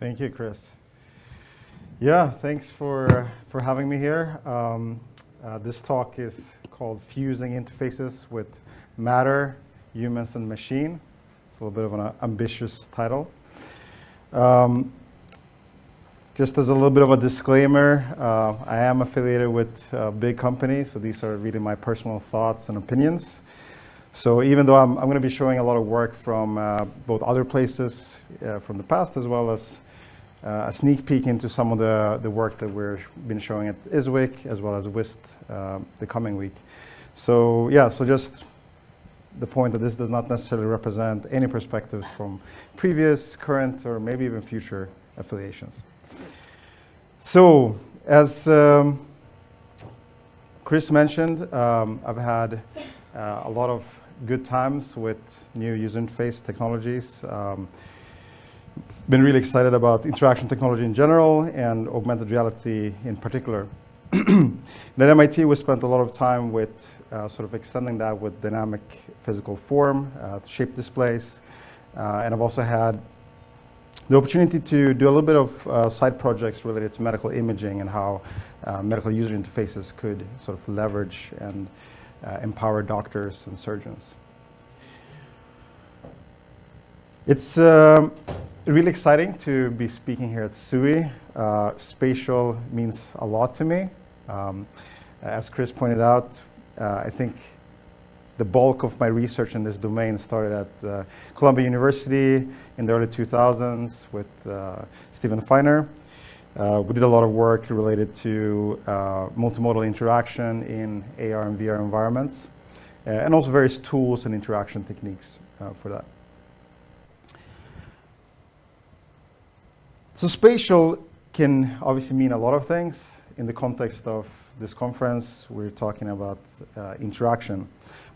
Thank you, Chris. Yeah, thanks for having me here. This talk is called Fusing Interfaces with Matter, Humans, and Machine. It's a little bit of an ambitious title. Just as a little bit of a disclaimer, I am affiliated with a big company, so these are really my personal thoughts and opinions. So even though I'm going to be showing a lot of work from both other places from the past, as well as a sneak peek into some of the work that we've been showing at ISWIC, as well as WIST the coming week. So yeah, so just the point that this does not necessarily represent any perspectives from previous, current, or maybe even future affiliations. So as Chris mentioned, I've had a lot of good times with new user interface technologies. Been really excited about interaction technology in general and augmented reality in particular. At MIT, we spent a lot of time with sort of extending that with dynamic physical form, shape displays, and I've also had the opportunity to do a little bit of side projects related to medical imaging and how medical user interfaces could sort of leverage and empower doctors and surgeons. It's really exciting to be speaking here at SUI. Spatial means a lot to me. As Chris pointed out, I think the bulk of my research in this domain started at Columbia University in the early 2000s with Stephen Feiner. We did a lot of work related to multimodal interaction in AR and VR environments, and also various tools and interaction techniques for that. So spatial can obviously mean a lot of things. In the context of this conference, we're talking about interaction.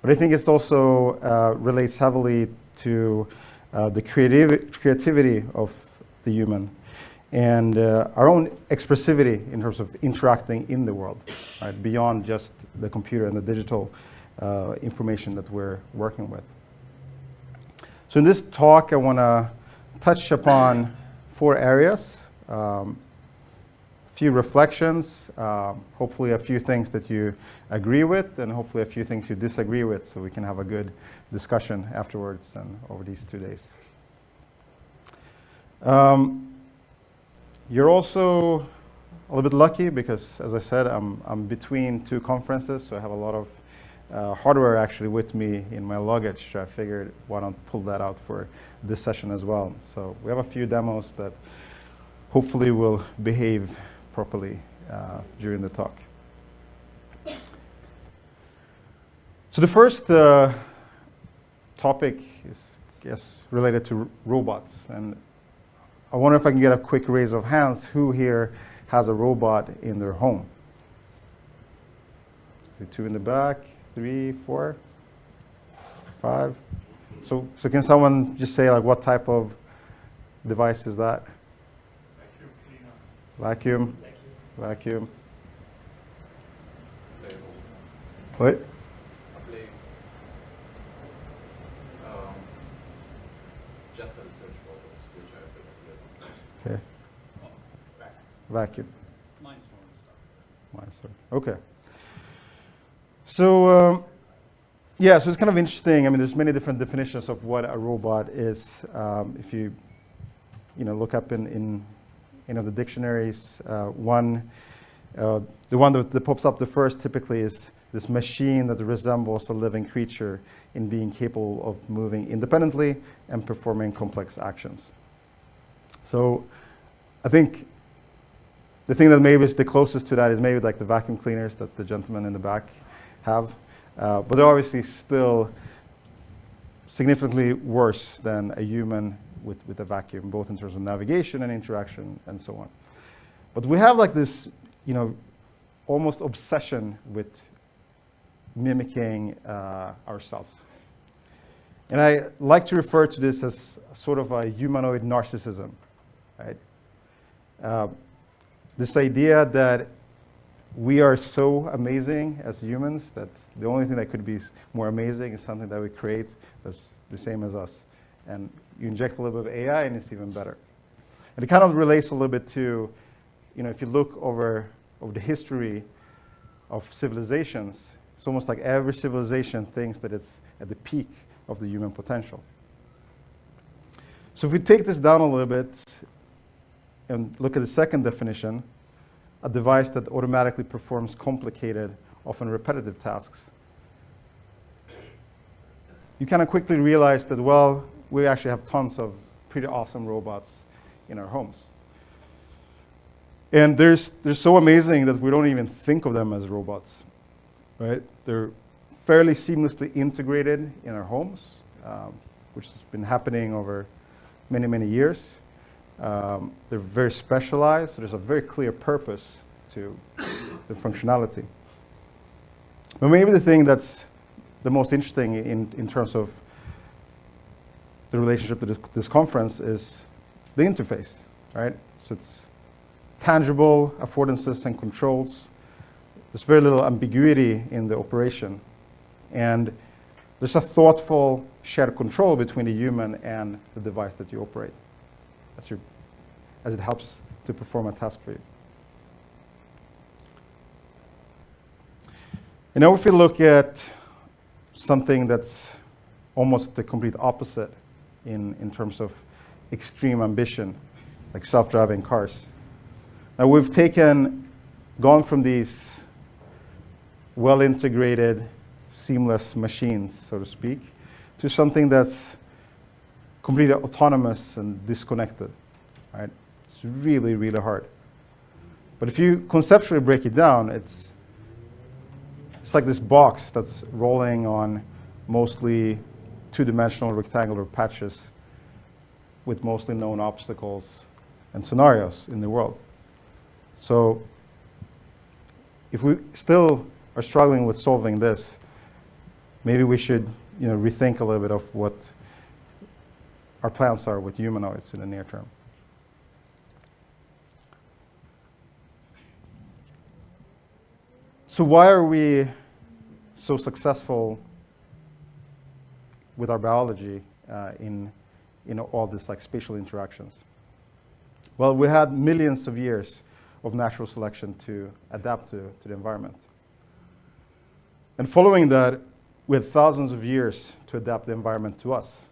But I think it's also relates heavily to the creativity of the human and our own expressivity in terms of interacting in the world, right, beyond just the computer and the digital information that we're working with. So in this talk, I want to touch upon 4 areas, a few reflections, hopefully a few things that you agree with, and hopefully a few things you disagree with, so we can have a good discussion afterwards and over these 2 days. You're also a little bit lucky because, as I said, I'm between 2 conferences, so I have a lot of hardware actually with me in my luggage. So I figured why not pull that out for this session as well. So we have a few demos that hopefully will behave properly during the talk. So the first topic is, I guess, related to robots. And I wonder if I can get a quick raise of hands who here has a robot in their home. 2 in the back, 3, 4, 5. So can someone just say like what type of device is that? Vacuum. Vacuum. What? Just a research photos, which I Okay. Vacuum. Mindstorm stuff. Okay. So yeah, so it's kind of interesting. I mean, there's many different definitions of what a robot is. If you look up in the dictionaries, the one that pops up the first typically is this machine that resembles a living creature in being capable of moving independently and performing complex actions. So I think the thing that maybe is the closest to that is maybe like the vacuum cleaners that the gentleman in the back have. But they're obviously still significantly worse than a human with a vacuum, both in terms of navigation and interaction and so on. But we have like this, almost obsession with mimicking ourselves. And I like to refer to this as sort of a humanoid narcissism, right? This idea that we are so amazing as humans that the only thing that could be more amazing is something that we create that's the same as us. And you inject a little bit of AI and it's even better. And it kind of relates a little bit to, if you look over the history of civilizations, it's almost like every civilization thinks that it's at the peak of the human potential. So if we take this down a little bit and look at the second definition, a device that automatically performs complicated, often repetitive tasks, you kind of quickly realize that, well, we actually have tons of pretty awesome robots in our homes. And they're so amazing that we don't even think of them as robots, right? They're fairly seamlessly integrated in our homes, which has been happening over many, many years. They're very specialized, so there's a very clear purpose to the functionality. But maybe the thing that's the most interesting in terms of the relationship to this conference is the interface, right? So it's tangible affordances and controls. There's very little ambiguity in the operation. And there's a thoughtful shared control between the human and the device that you operate as it helps to perform a task for you. And now if we look at something that's almost the complete opposite in terms of extreme ambition, like self-driving cars. Now we've gone from these well-integrated, seamless machines, so to speak, to something that's completely autonomous and disconnected, right? It's really, really hard. But if you conceptually break it down, it's like this box that's rolling on mostly two-dimensional rectangular patches with mostly known obstacles and scenarios in the world. So if we still are struggling with solving this, maybe we should rethink a little bit of what our plans are with humanoids in the near term. So why are we so successful with our biology in all this spatial interactions? Well, we had millions of years of natural selection to adapt to the environment. And following that, we had thousands of years to adapt the environment to us.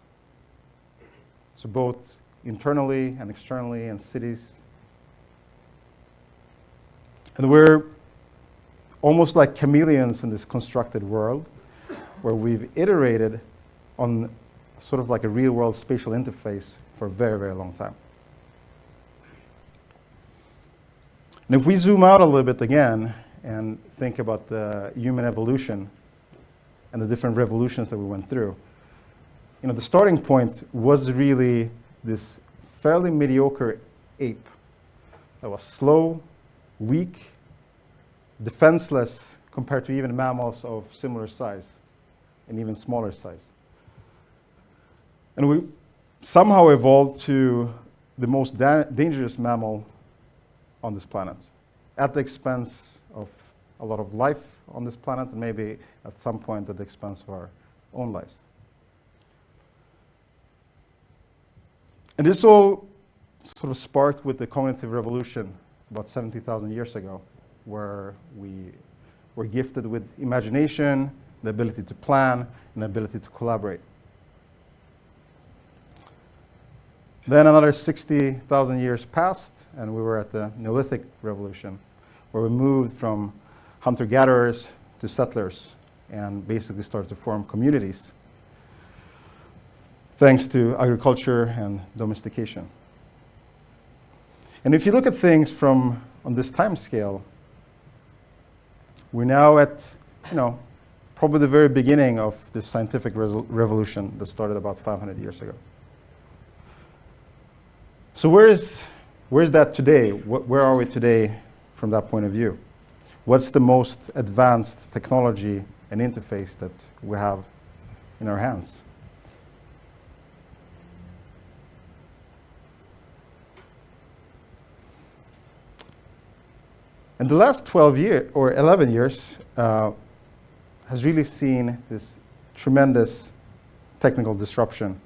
So both internally and externally, and cities. And we're almost like chameleons in this constructed world, where we've iterated on sort of like a real-world spatial interface for a very, very long time. And if we zoom out a little bit again and think about the human evolution and the different revolutions that we went through, the starting point was really this fairly mediocre ape that was slow, weak, defenseless compared to even mammals of similar size and even smaller size. And we somehow evolved to the most dangerous mammal on this planet, at the expense of a lot of life on this planet, and maybe at some point at the expense of our own lives. And this all sort of sparked with the cognitive revolution about 70,000 years ago, where we were gifted with imagination, the ability to plan, and the ability to collaborate. Then another 60,000 years passed, and we were at the Neolithic Revolution, where we moved from hunter-gatherers to settlers and basically started to form communities, thanks to agriculture and domestication. And if you look at things on this time scale, we're now at, probably the very beginning of this scientific revolution that started about 500 years ago. So where's that today? Where are we today from that point of view? What's the most advanced technology and interface that we have in our hands? And the last 12 years, or 11 years, has really seen this tremendous technical disruption.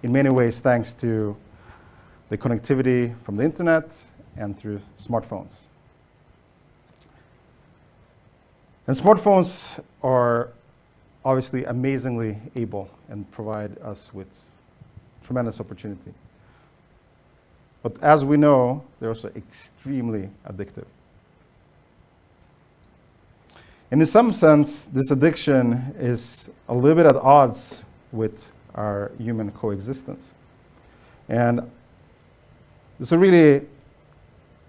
In many ways, thanks to the connectivity from the internet and through smartphones. And smartphones are obviously amazingly able and provide us with tremendous opportunity. But as we know, they're also extremely addictive. And in some sense, this addiction is a little bit at odds with our human coexistence. And there's a really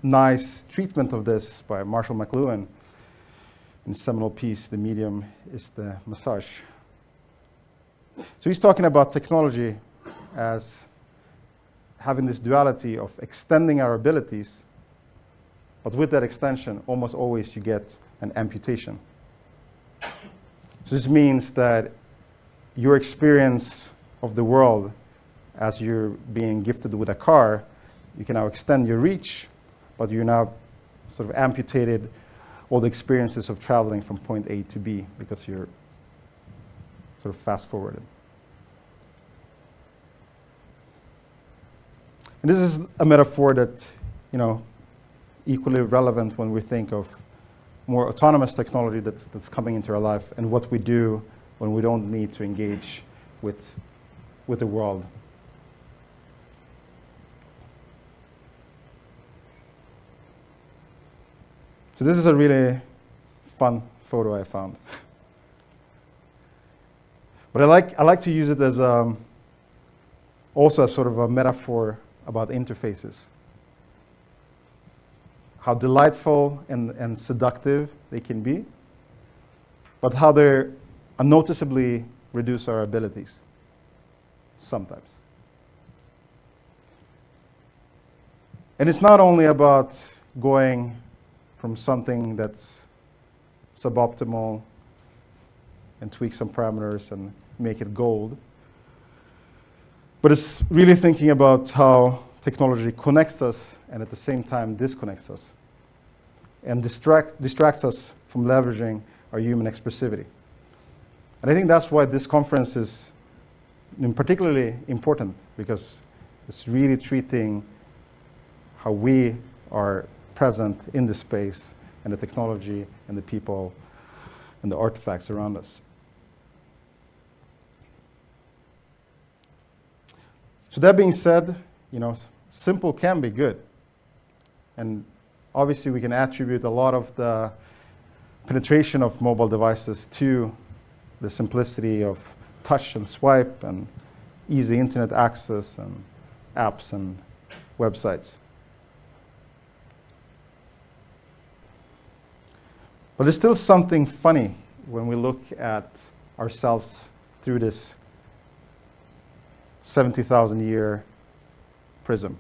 nice treatment of this by Marshall McLuhan in his seminal piece, The Medium is the Massage. So he's talking about technology as having this duality of extending our abilities, but with that extension, almost always you get an amputation. So this means that your experience of the world as you're being gifted with a car, you can now extend your reach, but you're now sort of amputated all the experiences of traveling from point A to B because you're sort of fast forwarded. And this is a metaphor that, equally relevant when we think of more autonomous technology that's coming into our life and what we do when we don't need to engage with the world. So this is a really fun photo I found. But I like to use it as also as sort of a metaphor about interfaces. How delightful and seductive they can be, but how they unnoticeably reduce our abilities sometimes. And it's not only about going from something that's suboptimal and tweak some parameters and make it gold, but it's really thinking about how technology connects us and at the same time disconnects us and distracts us from leveraging our human expressivity. And I think that's why this conference is particularly important, because it's really treating how we are present in the space and the technology and the people and the artifacts around us. So that being said, simple can be good. And obviously we can attribute a lot of the penetration of mobile devices to the simplicity of touch and swipe and easy internet access and apps and websites. But there's still something funny when we look at ourselves through this 70,000-year prism.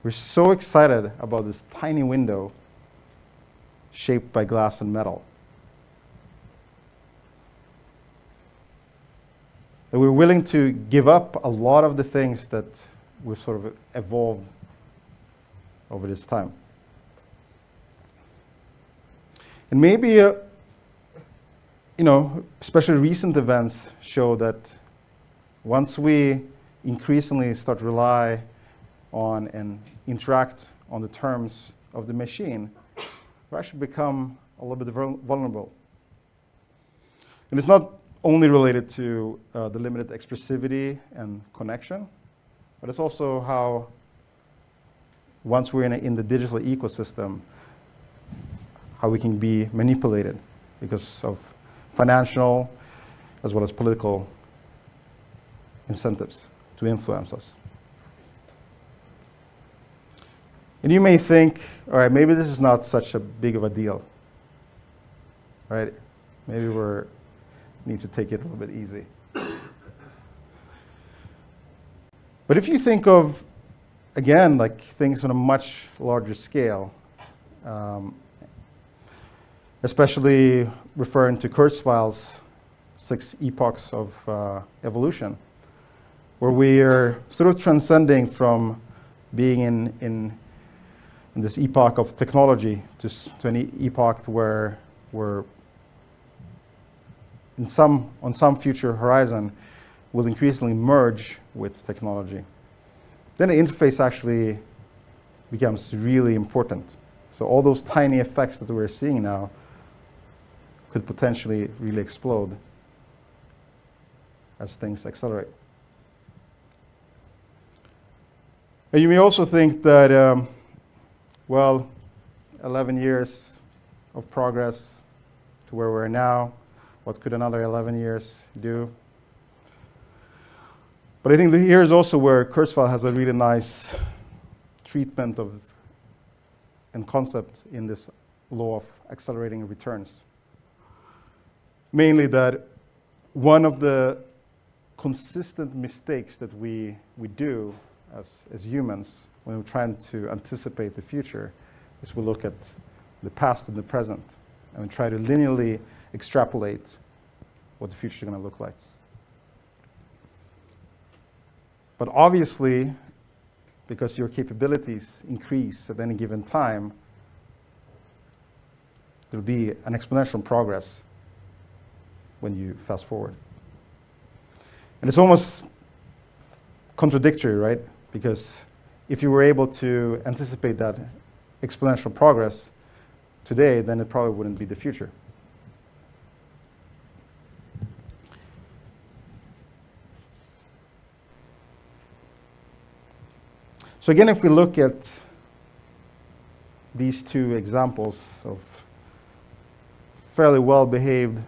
We're so excited about this tiny window shaped by glass and metal that we're willing to give up a lot of the things that we've sort of evolved over this time. And maybe, especially recent events show that once we increasingly start to rely on and interact on the terms of the machine, we actually become a little bit vulnerable. And it's not only related to the limited expressivity and connection, but it's also how once we're in the digital ecosystem, how we can be manipulated because of financial as well as political incentives to influence us. And you may think, all right, maybe this is not such a big of a deal, right? Maybe we need to take it a little bit easy. But if you think of, again, like things on a much larger scale, especially referring to Kurzweil's 6 epochs of evolution, where we are sort of transcending from being in this epoch of technology to an epoch where we're on some future horizon, will increasingly merge with technology, then the interface actually becomes really important. So all those tiny effects that we're seeing now could potentially really explode as things accelerate. And you may also think that, well, 11 years of progress to where we're now, what could another 11 years do? But I think that here is also where Kurzweil has a really nice treatment of and concept in this law of accelerating returns. Mainly that one of the consistent mistakes that we do as humans when we're trying to anticipate the future is we look at the past and the present and we try to linearly extrapolate what the future is going to look like. But obviously, because your capabilities increase at any given time, there'll be an exponential progress when you fast forward. And it's almost contradictory, right? Because if you were able to anticipate that exponential progress today, then it probably wouldn't be the future. So again, if we look at these two examples of fairly well-behaved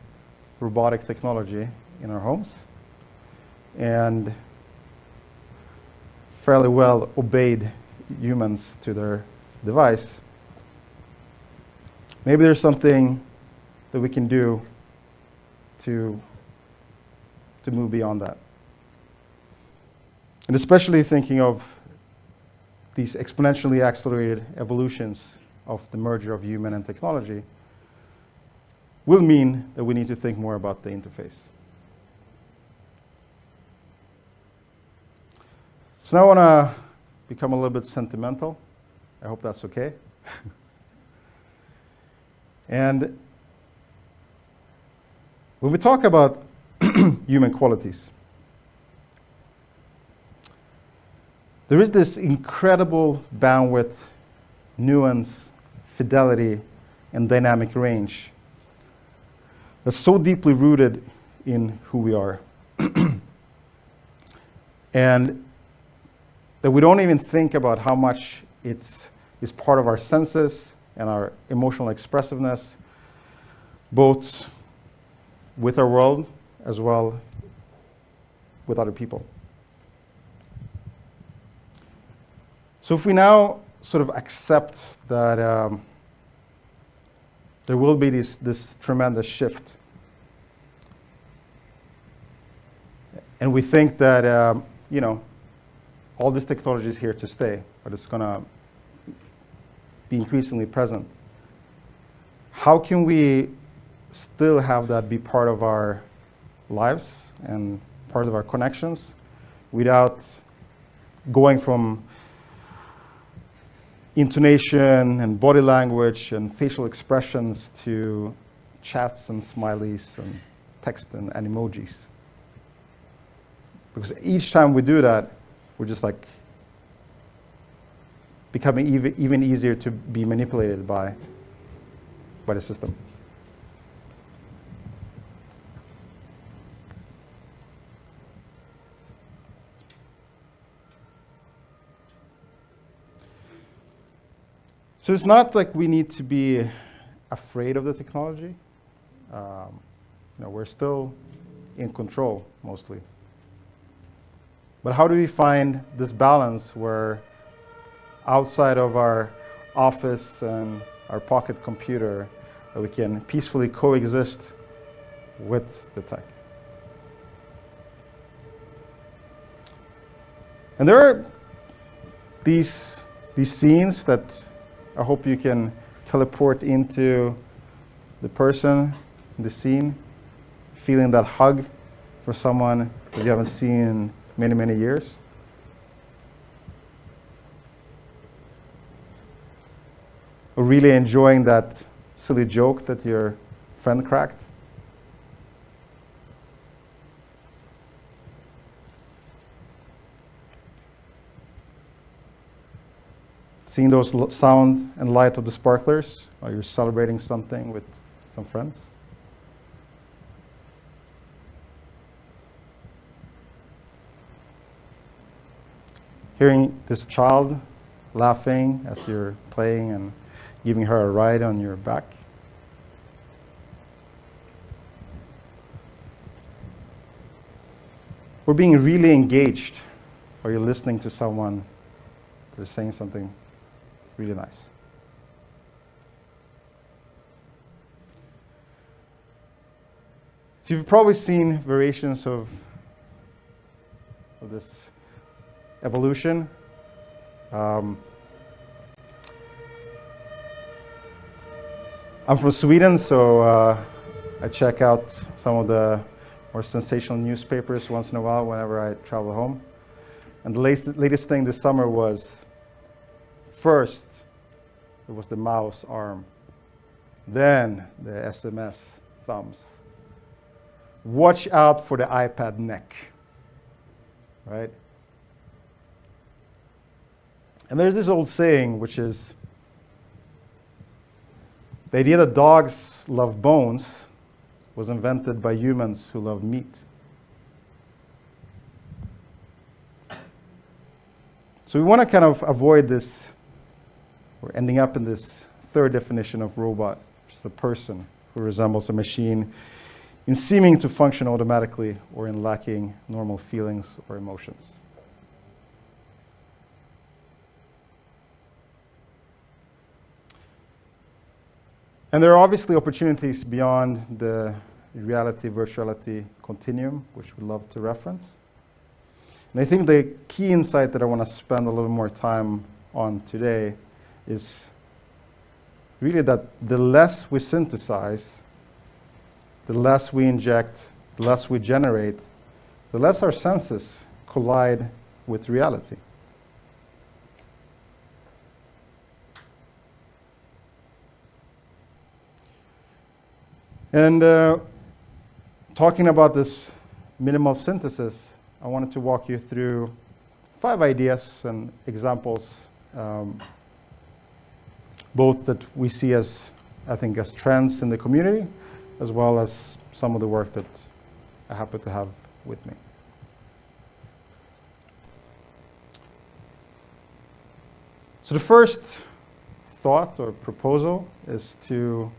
robotic technology in our homes and fairly well-obeyed humans to their device, maybe there's something that we can do to move beyond that. And especially thinking of these exponentially accelerated evolutions of the merger of human and technology will mean that we need to think more about the interface. So now I want to become a little bit sentimental. I hope that's okay. And when we talk about human qualities, there is this incredible bandwidth, nuance, fidelity, and dynamic range that's so deeply rooted in who we are. And that we don't even think about how much it's part of our senses and our emotional expressiveness, both with our world as well with other people. So if we now sort of accept that there will be this tremendous shift, and we think that all this technology is here to stay, but it's going to be increasingly present, how can we still have that be part of our lives and part of our connections without going from intonation and body language and facial expressions to chats and smileys and text and emojis? Because each time we do that, we're just like becoming even easier to be manipulated by the system. So it's not like we need to be afraid of the technology. We're still in control mostly. But how do we find this balance where outside of our office and our pocket computer, we can peacefully coexist with the tech? And there are these scenes that I hope you can teleport into the person in the scene, feeling that hug for someone that you haven't seen in many, many years. Or really enjoying that silly joke that your friend cracked. Seeing those sound and light of the sparklers while you're celebrating something with some friends. Hearing this child laughing as you're playing and giving her a ride on your back. Or being really engaged, or you're listening to someone that is saying something really nice. So you've probably seen variations of this evolution. I'm from Sweden, so I check out some of the more sensational newspapers once in a while whenever I travel home. And the latest thing this summer was, first, it was the mouse arm. Then the SMS thumbs. Watch out for the iPad neck, right? And there's this old saying, which is, the idea that dogs love bones was invented by humans who love meat. So we want to kind of avoid this, or ending up in this third definition of robot, which is a person who resembles a machine in seeming to function automatically or in lacking normal feelings or emotions. And there are obviously opportunities beyond the reality-virtuality continuum, which we love to reference. And I think the key insight that I want to spend a little more time on today is really that the less we synthesize, the less we inject, the less we generate, the less our senses collide with reality. And talking about this minimal synthesis, I wanted to walk you through 5 ideas and examples, both that we see as, I think, as trends in the community, as well as some of the work that I happen to have with me. So the first thought or proposal is to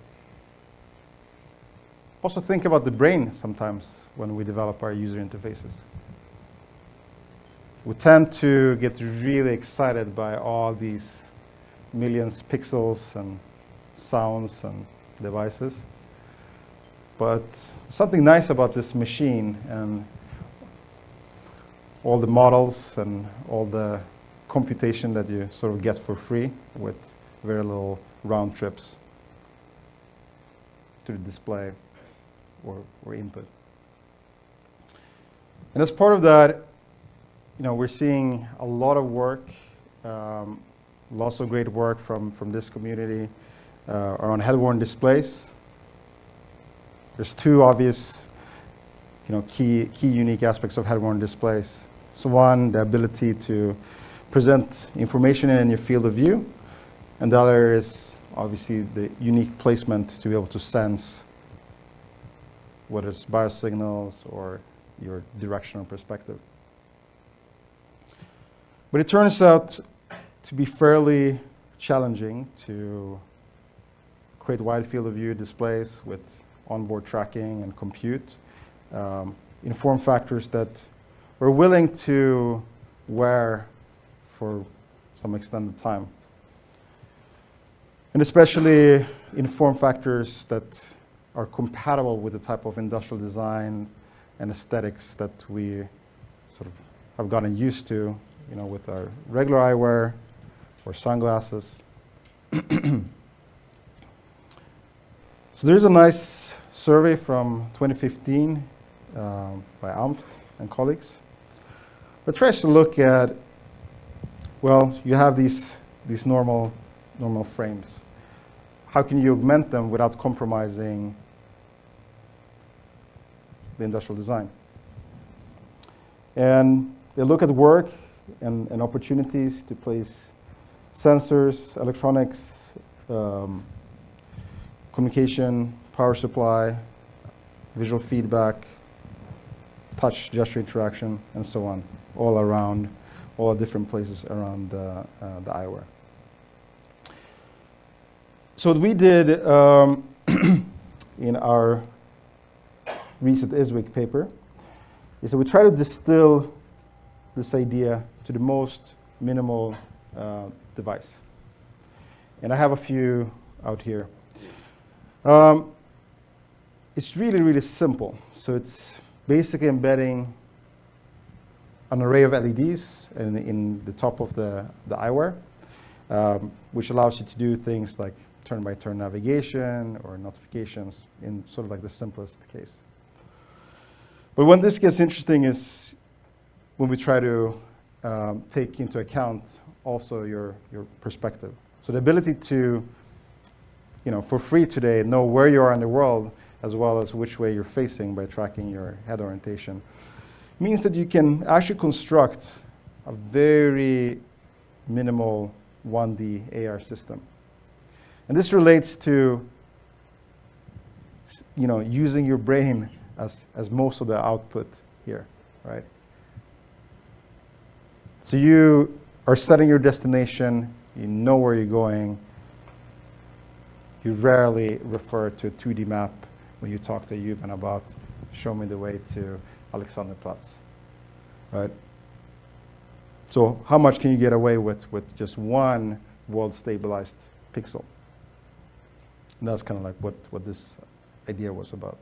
also think about the brain sometimes when we develop our user interfaces. We tend to get really excited by all these millions of pixels and sounds and devices. But something nice about this machine and all the models and all the computation that you sort of get for free with very little round trips to the display or input. And as part of that, we're seeing a lot of work, lots of great work from this community around head-worn displays. There's 2 obvious, key unique aspects of head-worn displays. So one, the ability to present information in your field of view, and the other is obviously the unique placement to be able to sense whether it's biosignals or your directional perspective. But it turns out to be fairly challenging to create wide field of view displays with onboard tracking and compute in form factors that we're willing to wear for some extended time. And especially in form factors that are compatible with the type of industrial design and aesthetics that we sort of have gotten used to, with our regular eyewear or sunglasses. So there's a nice survey from 2015 by Amft and colleagues that tries to look at, you have these normal frames. How can you augment them without compromising the industrial design? And they look at work and opportunities to place sensors, electronics, communication, power supply, visual feedback, touch, gesture interaction, and so on, all around, all different places around the eyewear. So what we did in our recent ISWIC paper is that we try to distill this idea to the most minimal device. And I have a few out here. It's really, really simple. So it's basically embedding an array of LEDs in the top of the eyewear, which allows you to do things like turn-by-turn navigation or notifications in sort of like the simplest case. But when this gets interesting is when we try to take into account also your perspective. So the ability to, for free today, know where you are in the world as well as which way you're facing by tracking your head orientation means that you can actually construct a very minimal 1D AR system. And this relates to using your brain as most of the output here, right? So you are setting your destination, you know where you're going. You rarely refer to a 2D map when you talk to a human about, show me the way to Alexanderplatz, right? So how much can you get away with just one world-stabilized pixel? And that's kind of like what this idea was about.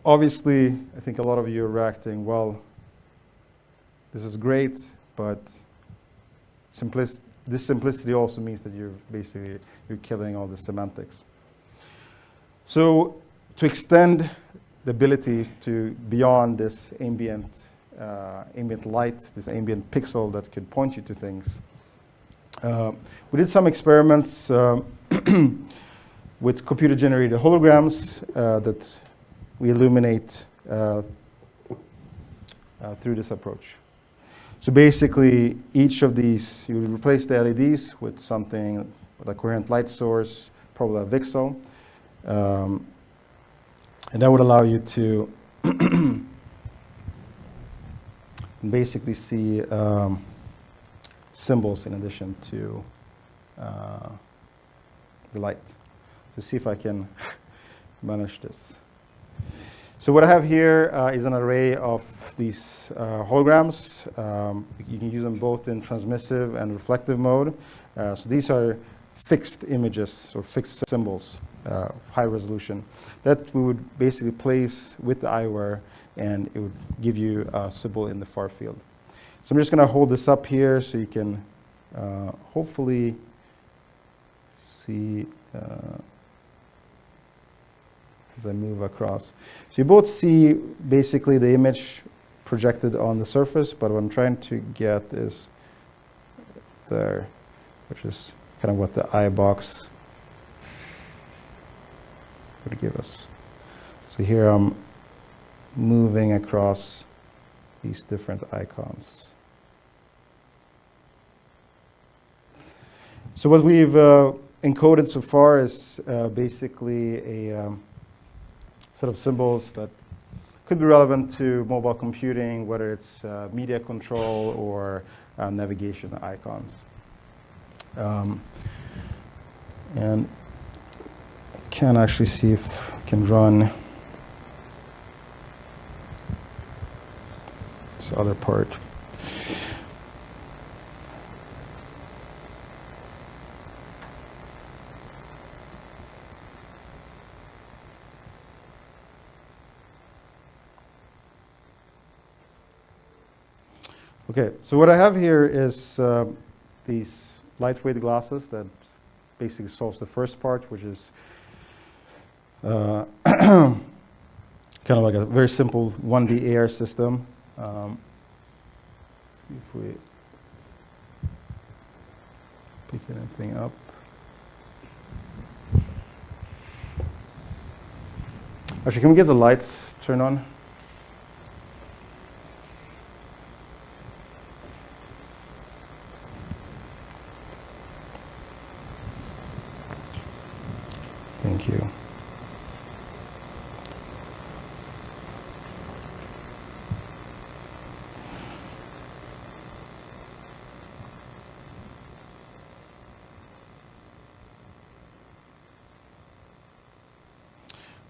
Obviously, I think a lot of you are reacting, well, this is great, but this simplicity also means that you're killing all the semantics. So to extend the ability to beyond this ambient light, this ambient pixel that could point you to things, we did some experiments with computer-generated holograms that we illuminate through this approach. So basically, each of these, you would replace the LEDs with something, with a coherent light source, probably a VCSEL. And that would allow you to basically see symbols in addition to the light. So see if I can manage this. So what I have here is an array of these holograms. You can use them both in transmissive and reflective mode. So these are fixed images or fixed symbols of high resolution that we would basically place with the eyewear, and it would give you a symbol in the far field. So I'm just going to hold this up here so you can hopefully see as I move across. So you both see basically the image projected on the surface, but what I'm trying to get is there, which is kind of what the eye box would give us. So here I'm moving across these different icons. So what we've encoded so far is basically a set of symbols that could be relevant to mobile computing, whether it's media control or navigation icons. And I can actually see if I can run this other part. Okay, so what I have here is these lightweight glasses that basically solves the first part, which is kind of like a very simple 1D AR system. Let's see if we pick anything up. Actually, can we get the lights turned on?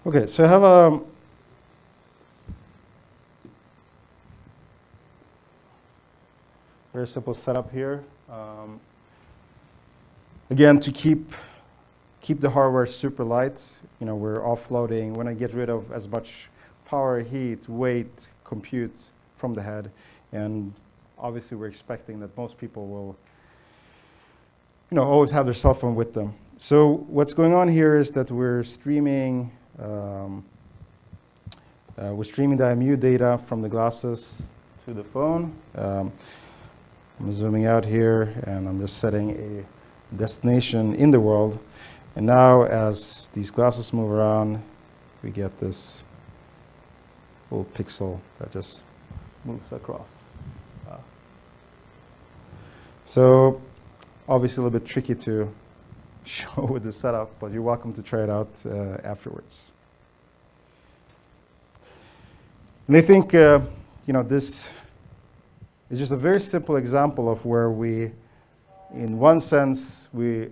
Okay, so I have a very simple setup here. Again, to keep the hardware super light, we're offloading. When I get rid of as much power, heat, weight, compute from the head, and obviously we're expecting that most people will, always have their cell phone with them. So what's going on here is that we're streaming the IMU data from the glasses to the phone. I'm zooming out here, and I'm just setting a destination in the world. And now, as these glasses move around, we get this little pixel that just moves across. So, obviously, a little bit tricky to show with the setup, but you're welcome to try it out afterwards. And I think, this is just a very simple example of where we, in one sense, we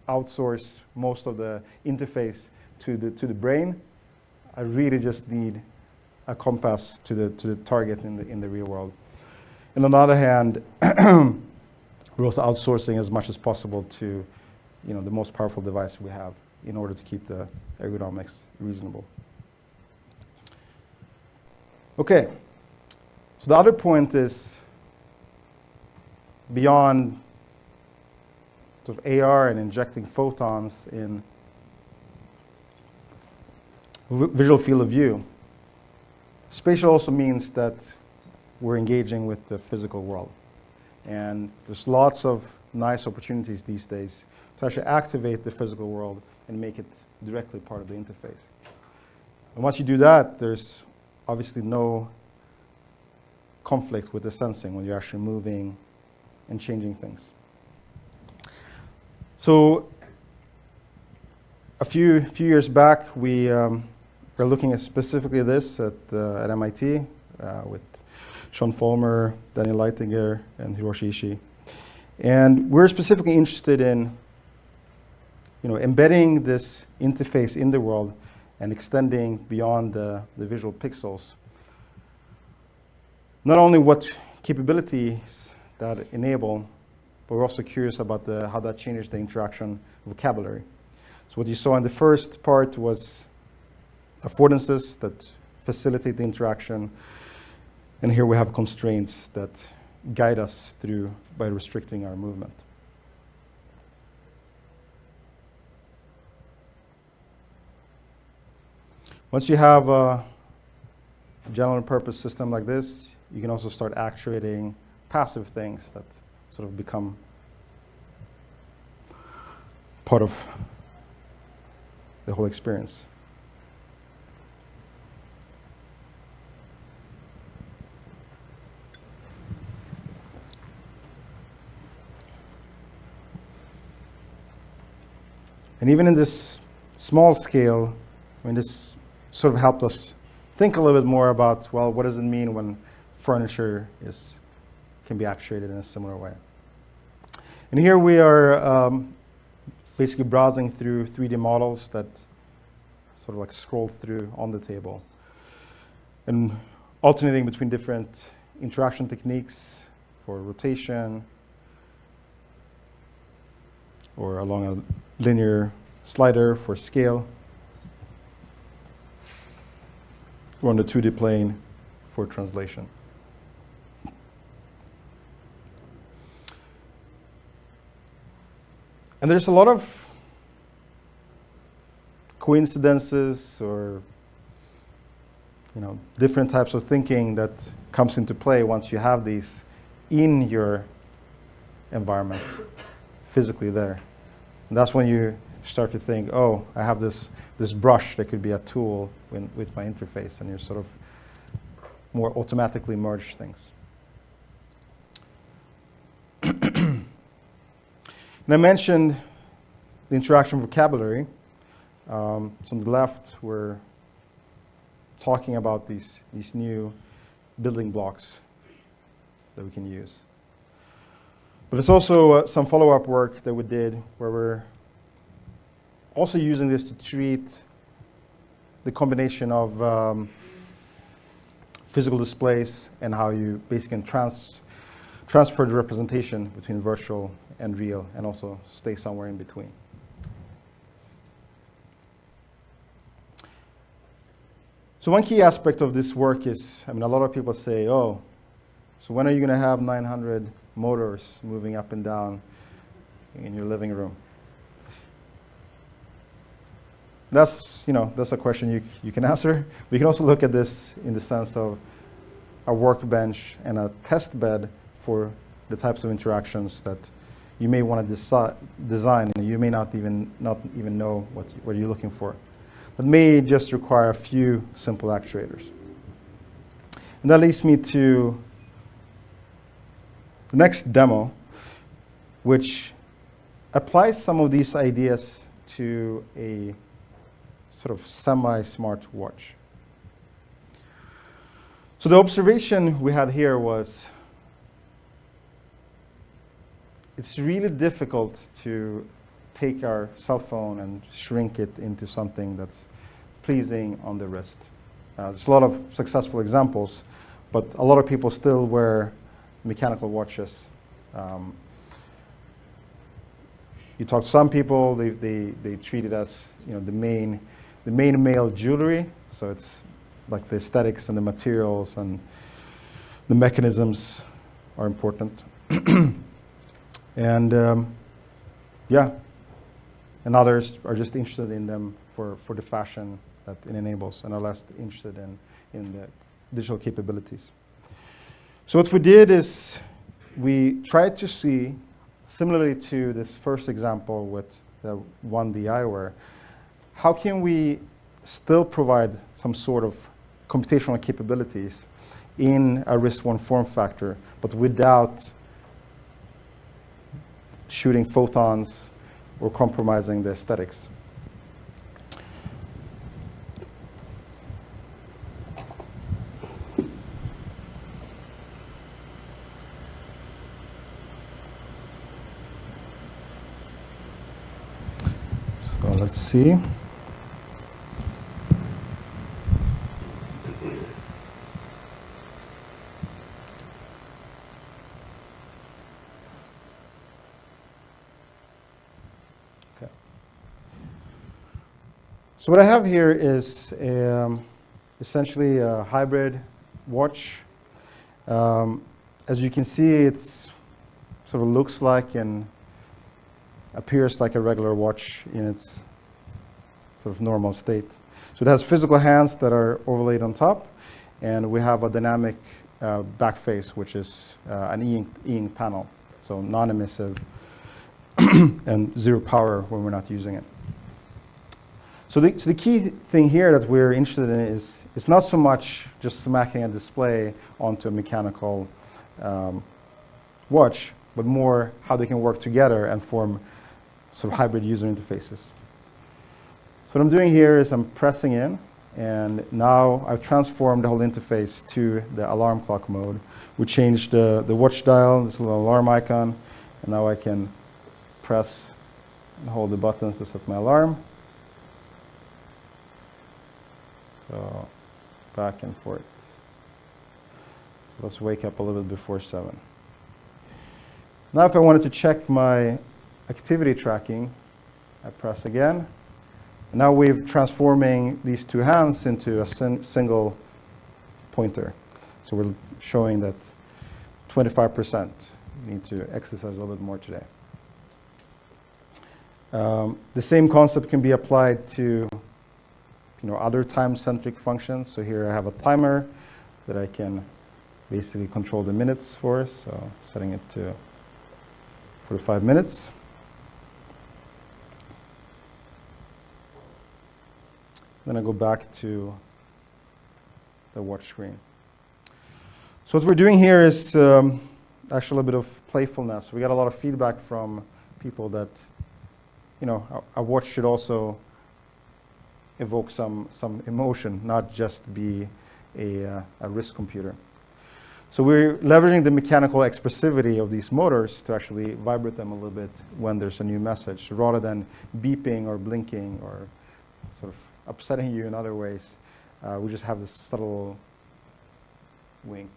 outsource most of the interface to the brain. I really just need a compass to the target in the real world. And on the other hand, we're also outsourcing as much as possible to the most powerful device we have in order to keep the ergonomics reasonable. Okay, so the other point is beyond sort of AR and injecting photons in visual field of view. Spatial also means that we're engaging with the physical world. And there's lots of nice opportunities these days to actually activate the physical world and make it directly part of the interface. And once you do that, there's obviously no conflict with the sensing when you're actually moving and changing things. So a few years back, we were looking at specifically this at MIT with Sean Fulmer, Daniel Leitinger, and Hiroshi Ishii. And we're specifically interested in embedding this interface in the world and extending beyond the visual pixels. Not only what capabilities that enable, but we're also curious about how that changes the interaction vocabulary. So what you saw in the first part was affordances that facilitate the interaction, and here we have constraints that guide us through by restricting our movement. Once you have a general purpose system like this, you can also start actuating passive things that sort of become part of the whole experience. And even in this small scale, this sort of helped us think a little bit more about, well, what does it mean when furniture can be actuated in a similar way? And here we are basically browsing through 3D models that sort of like scroll through on the table and alternating between different interaction techniques for rotation or along a linear slider for scale, or on the 2D plane for translation. And there's a lot of coincidences or different types of thinking that comes into play once you have these in your environment, physically there. And that's when you start to think, oh, I have this brush that could be a tool with my interface, and you sort of more automatically merge things. And I mentioned the interaction vocabulary. So on the left, we're talking about these new building blocks that we can use. But it's also some follow-up work that we did where we're also using this to treat the combination of physical displays and how you basically can transfer the representation between virtual and real, and also stay somewhere in between. So one key aspect of this work is, I mean, a lot of people say, oh, so when are you going to have 900 motors moving up and down in your living room? That's, that's a question you can answer. We can also look at this in the sense of a workbench and a test bed for the types of interactions that you may want to design, and you may not even know what you're looking for. That may just require a few simple actuators. And that leads me to the next demo, which applies some of these ideas to a sort of semi-smart watch. So the observation we had here was, it's really difficult to take our cell phone and shrink it into something that's pleasing on the wrist. There's a lot of successful examples, but a lot of people still wear mechanical watches. You talk to some people, they treat it as the main male jewelry. So it's like the aesthetics and the materials and the mechanisms are important. And yeah, and others are just interested in them for the fashion that it enables, and are less interested in the digital capabilities. So what we did is we tried to see, similarly to this first example with the 1D eyewear, how can we still provide some sort of computational capabilities in a wrist-worn form factor, but without shooting photons or compromising the aesthetics. So let's see. So what I have here is essentially a hybrid watch. As you can see, it's sort of looks like and appears like a regular watch in its sort of normal state. So it has physical hands that are overlaid on top, and we have a dynamic back face, which is an e-ink panel, so non-emissive and zero power when we're not using it. So the key thing here that we're interested in is it's not so much just smacking a display onto a mechanical watch, but more how they can work together and form sort of hybrid user interfaces. So what I'm doing here is I'm pressing in, and now I've transformed the whole interface to the alarm clock mode. We changed the watch dial, this little alarm icon, and now I can press and hold the buttons to set my alarm. So back and forth. So let's wake up a little bit before 7. Now if I wanted to check my activity tracking, I press again. And now we're transforming these two hands into a single pointer. So we're showing that 25% need to exercise a little bit more today. The same concept can be applied to other time-centric functions. So here I have a timer that I can basically control the minutes for. So setting it to 45 minutes. Then I go back to the watch screen. So what we're doing here is actually a bit of playfulness. We got a lot of feedback from people that, a watch should also evoke some emotion, not just be a wrist computer. So we're leveraging the mechanical expressivity of these motors to actually vibrate them a little bit when there's a new message, rather than beeping or blinking or sort of upsetting you in other ways. We just have this subtle wink.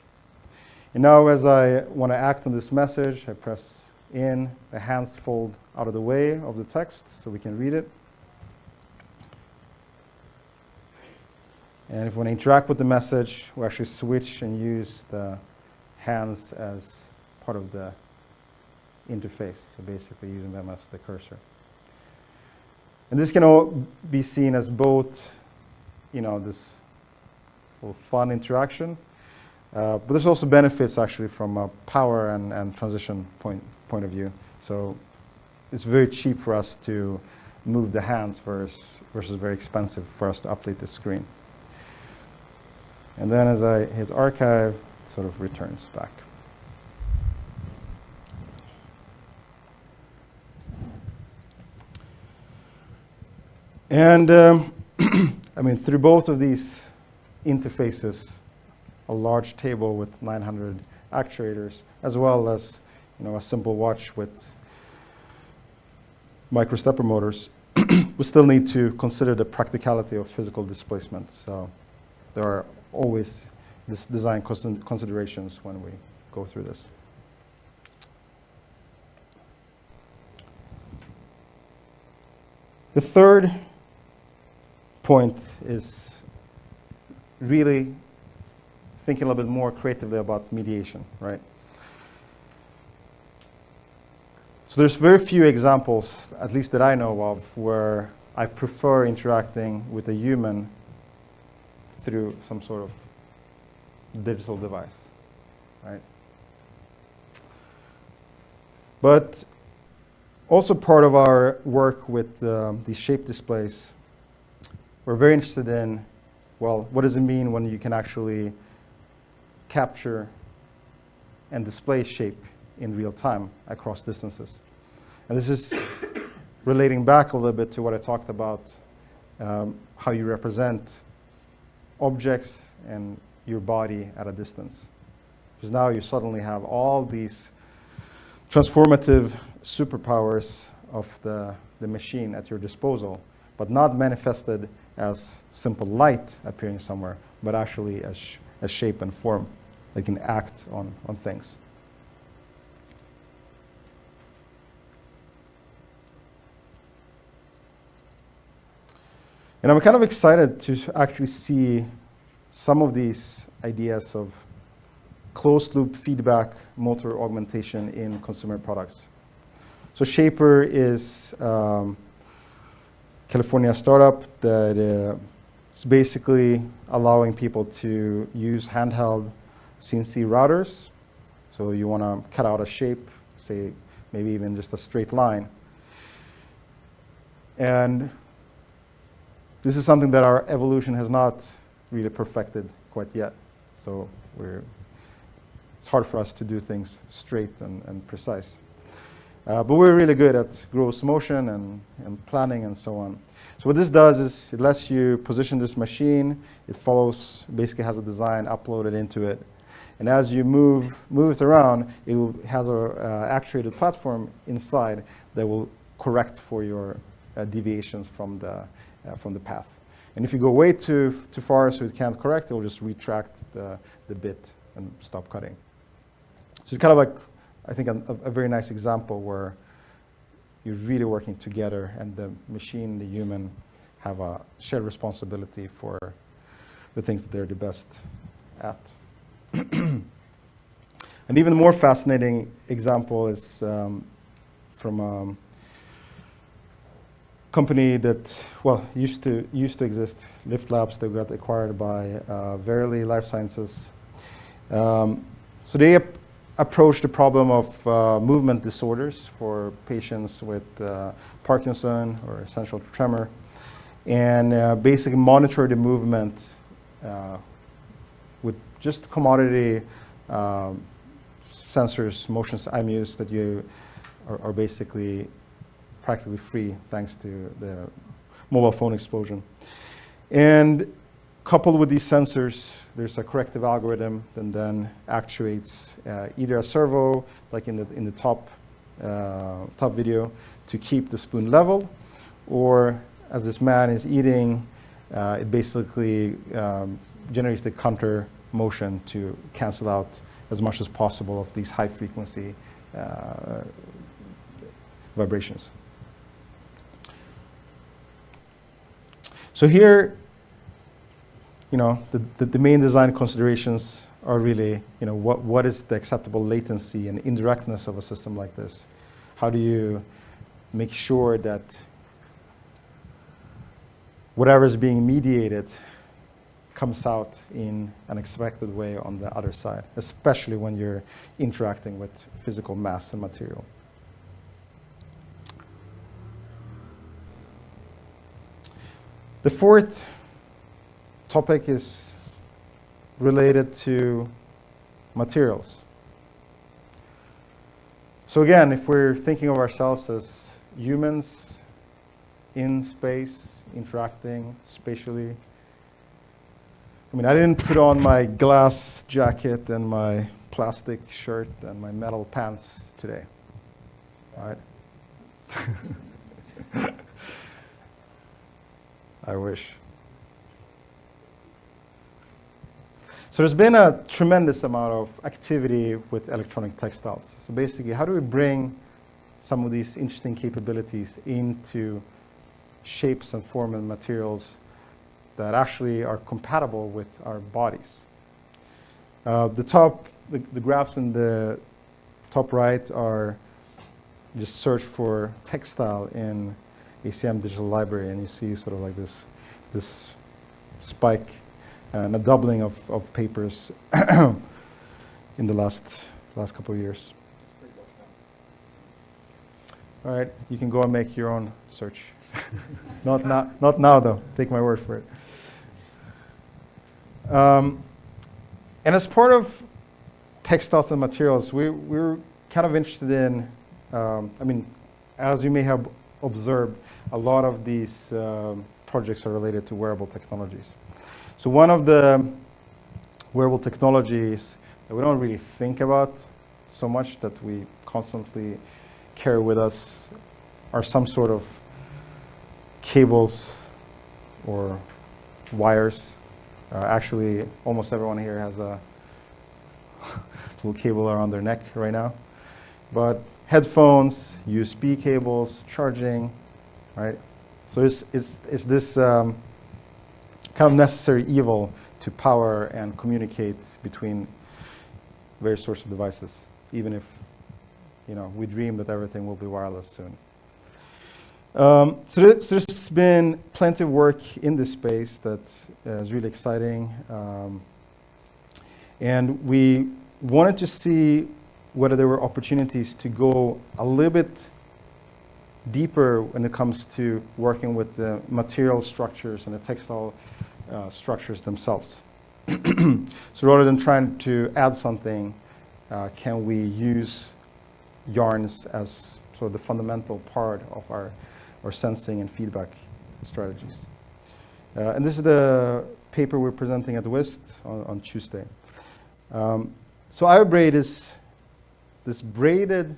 And now as I want to act on this message, I press in, the hands fold out of the way of the text so we can read it. And if we want to interact with the message, we actually switch and use the hands as part of the interface. So basically using them as the cursor. And this can all be seen as both, this little fun interaction, but there's also benefits actually from a power and transition point of view. So it's very cheap for us to move the hands versus very expensive for us to update the screen. And then as I hit archive, it sort of returns back. And through both of these interfaces, a large table with 900 actuators, as well as a simple watch with micro stepper motors, we still need to consider the practicality of physical displacement. So there are always this design considerations when we go through this. The third point is really thinking a little bit more creatively about mediation, right? So there's very few examples, at least that I know of, where I prefer interacting with a human through some sort of digital device, right? But also part of our work with these shape displays, we're very interested in, well, what does it mean when you can actually capture and display shape in real time across distances? And this is relating back a little bit to what I talked about, how you represent objects and your body at a distance. Because now you suddenly have all these transformative superpowers of the machine at your disposal, but not manifested as simple light appearing somewhere, but actually as shape and form. They can act on things. And I'm kind of excited to actually see some of these ideas of closed-loop feedback motor augmentation in consumer products. So Shaper is California startup that is basically allowing people to use handheld CNC routers. So you want to cut out a shape, say maybe even just a straight line. And this is something that our evolution has not really perfected quite yet. So it's hard for us to do things straight and precise. But we're really good at gross motion and planning and so on. So what this does is it lets you position this machine. It follows, basically has a design uploaded into it. And as you move it around, it will have an actuated platform inside that will correct for your deviations from the path. And if you go way too far so it can't correct, it will just retract the bit and stop cutting. So it's kind of like, I think, a very nice example where you're really working together and the machine and the human have a shared responsibility for the things that they're the best at. An even more fascinating example is from a company that, well, used to exist, Lift Labs, that got acquired by Verily Life Sciences. So they approach the problem of movement disorders for patients with Parkinson or essential tremor, and basically monitor the movement with just commodity sensors, motion IMUs that you are basically practically free thanks to the mobile phone explosion. And coupled with these sensors, there's a corrective algorithm that then actuates either a servo, like in the top video, to keep the spoon level, or as this man is eating, it basically generates the counter motion to cancel out as much as possible of these high frequency vibrations. So here, the main design considerations are really, what is the acceptable latency and indirectness of a system like this? How do you make sure that whatever is being mediated comes out in an expected way on the other side, especially when you're interacting with physical mass and material. The fourth topic is related to materials. So again, if we're thinking of ourselves as humans in space, interacting spatially, I didn't put on my glass jacket and my plastic shirt and my metal pants today, right? I wish. So there's been a tremendous amount of activity with electronic textiles. So basically, how do we bring some of these interesting capabilities into shapes and form and materials that actually are compatible with our bodies? The graphs in the top right are just search for textile in ACM Digital Library, and you see sort of like this spike and a doubling of papers in the last couple of years. All right, you can go and make your own search. Not now though. Take my word for it. And as part of textiles and materials, we're kind of interested in. As you may have observed, a lot of these projects are related to wearable technologies. So one of the wearable technologies that we don't really think about so much, that we constantly carry with us, are some sort of cables or wires. Actually, almost everyone here has a little cable around their neck right now. But headphones, USB cables, charging, right? So it's this kind of necessary evil to power and communicate between various sorts of devices, even if we dream that everything will be wireless soon. So there's been plenty of work in this space that is really exciting. And we wanted to see whether there were opportunities to go a little bit deeper when it comes to working with the material structures and the textile structures themselves. So rather than trying to add something, can we use yarns as sort of the fundamental part of our sensing and feedback strategies? And this is the paper we're presenting at WIST on Tuesday. So iBraid is this braided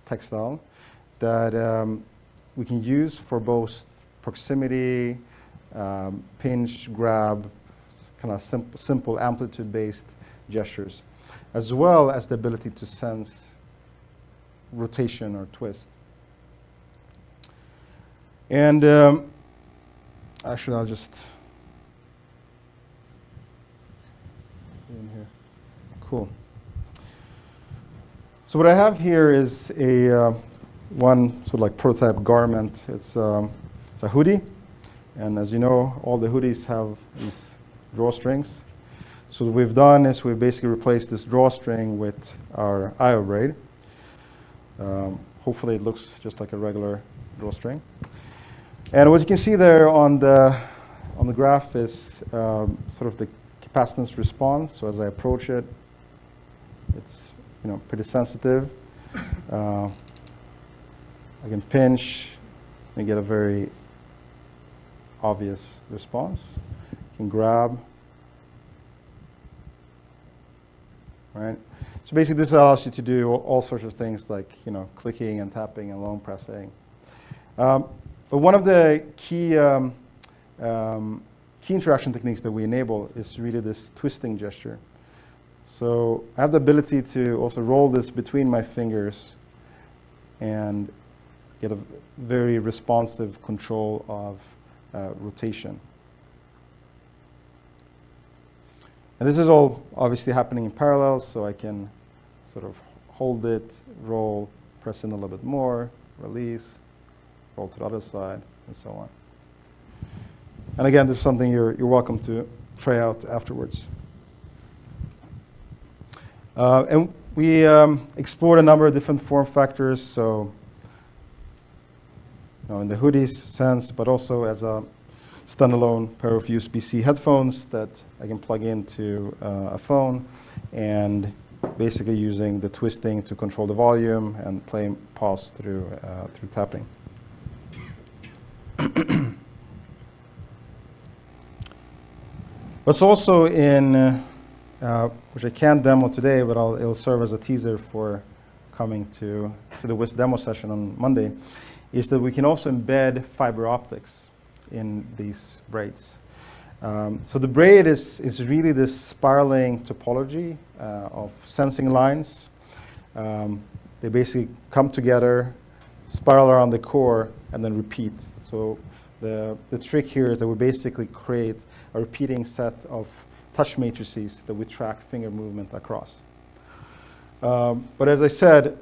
textile that we can use for both proximity, pinch, grab, kind of simple amplitude-based gestures, as well as the ability to sense rotation or twist. And actually, I'll just in here. Cool. So what I have here is a one sort of like prototype garment. It's a hoodie, and as you know, all the hoodies have these drawstrings. So what we've done is we've basically replaced this drawstring with our iBraid. Hopefully, it looks just like a regular drawstring. And what you can see there on the graph is sort of the capacitance response. So as I approach it, it's pretty sensitive. I can pinch and get a very obvious response. I can grab. Right? So basically, this allows you to do all sorts of things like clicking and tapping and long pressing. But one of the key key interaction techniques that we enable is really this twisting gesture. So I have the ability to also roll this between my fingers and get a very responsive control of rotation. And this is all obviously happening in parallel, so I can sort of hold it, roll, press in a little bit more, release, roll to the other side, and so on. And again, this is something you're welcome to try out afterwards. And we explored a number of different form factors, so in the hoodies sense, but also as a standalone pair of USB-C headphones that I can plug into a phone, and basically using the twisting to control the volume and play pause through tapping. What's also in, which I can't demo today, but it'll serve as a teaser for coming to the WIS demo session on Monday, is that we can also embed fiber optics in these braids. So the braid is really this spiraling topology of sensing lines. They basically come together, spiral around the core, and then repeat. So the trick here is that we basically create a repeating set of touch matrices that we track finger movement across. But as I said,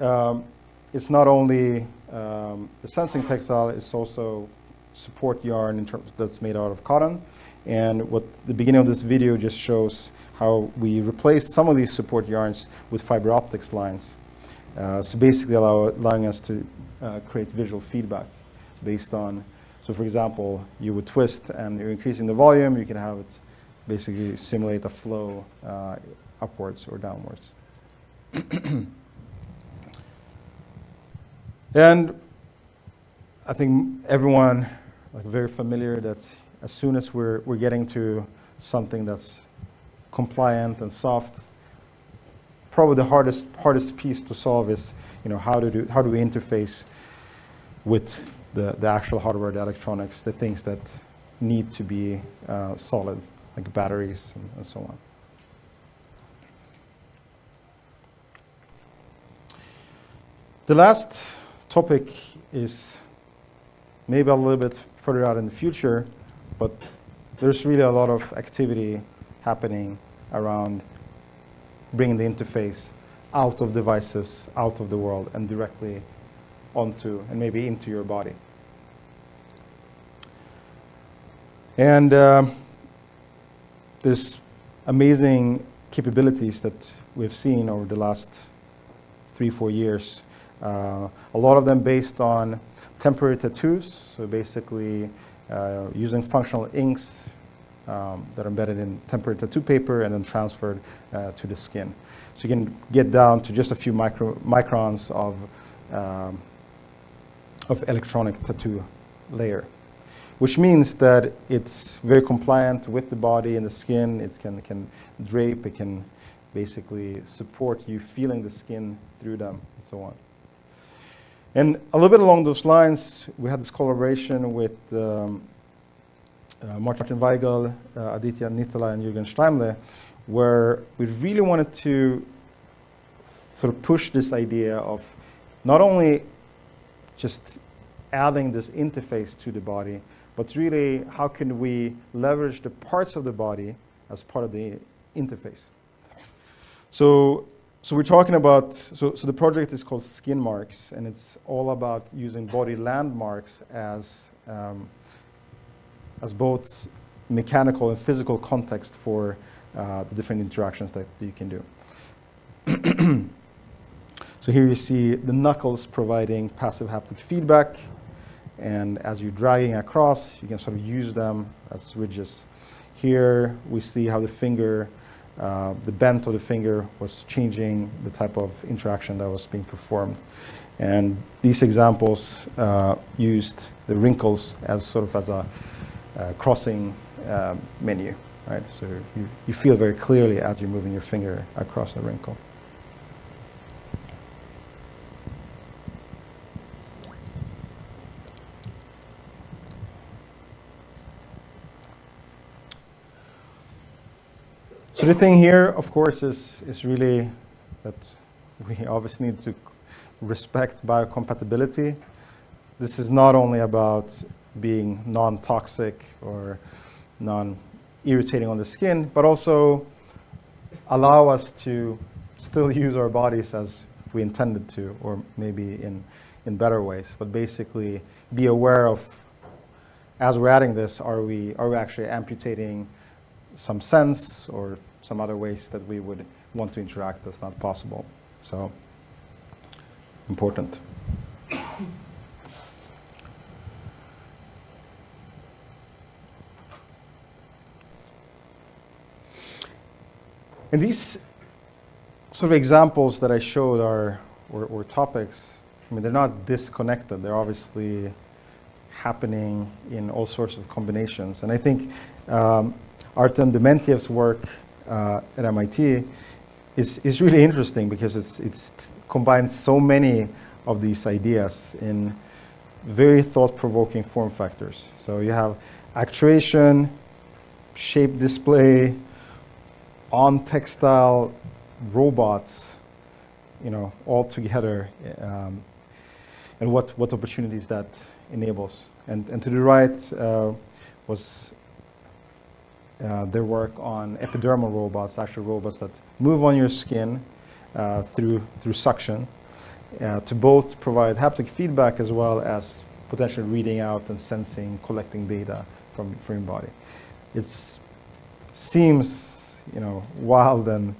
it's not only the sensing textile, it's also support yarn in terms that's made out of cotton. And what the beginning of this video just shows how we replace some of these support yarns with fiber optics lines. So basically allowing us to create visual feedback based on, so for example, you would twist and you're increasing the volume, you can have it basically simulate a flow upwards or downwards. And I think everyone very familiar that as soon as we're getting to something that's compliant and soft, probably the hardest piece to solve is how do we interface with the actual hardware, the electronics, the things that need to be solid, like batteries and so on. The last topic is maybe a little bit further out in the future, but there's really a lot of activity happening around bringing the interface out of devices, out of the world, and directly onto and maybe into your body. And there's amazing capabilities that we've seen over the last 3-4 years. A lot of them based on temporary tattoos, so basically using functional inks that are embedded in temporary tattoo paper and then transferred to the skin. So you can get down to just a few microns of electronic tattoo layer, which means that it's very compliant with the body and the skin. It can drape, it can basically support you feeling the skin through them and so on. And a little bit along those lines, we had this collaboration with Martin Weigel, Aditya Nittala, and Jürgen Streimle, where we really wanted to sort of push this idea of not only just adding this interface to the body, but really how can we leverage the parts of the body as part of the interface. So we're talking about, so the project is called Skin Marks, and it's all about using body landmarks as both mechanical and physical context for the different interactions that you can do. So here you see the knuckles providing passive haptic feedback, and as you're dragging across, you can sort of use them as ridges. Here we see how the finger, the bent of the finger was changing the type of interaction that was being performed. And these examples used the wrinkles as sort of as a crossing menu, right? So you feel very clearly as you're moving your finger across a wrinkle. So the thing here, of course, is really that we obviously need to respect biocompatibility. This is not only about being non-toxic or non-irritating on the skin, but also allow us to still use our bodies as we intended to, or maybe in better ways. But basically be aware of, as we're adding this, are we actually amputating some sense or some other ways that we would want to interact that's not possible. So important. And these sort of examples that I showed are, or topics, I mean, they're not disconnected. They're obviously happening in all sorts of combinations. And I think Artem Dementiev's work at MIT is really interesting because it's combines so many of these ideas in very thought-provoking form factors. So you have actuation, shape display, on textile robots, all together, and what opportunities that enables. And to the right was their work on epidermal robots, actual robots that move on your skin through suction, to both provide haptic feedback as well as potentially reading out and sensing, collecting data from your body. It seems wild and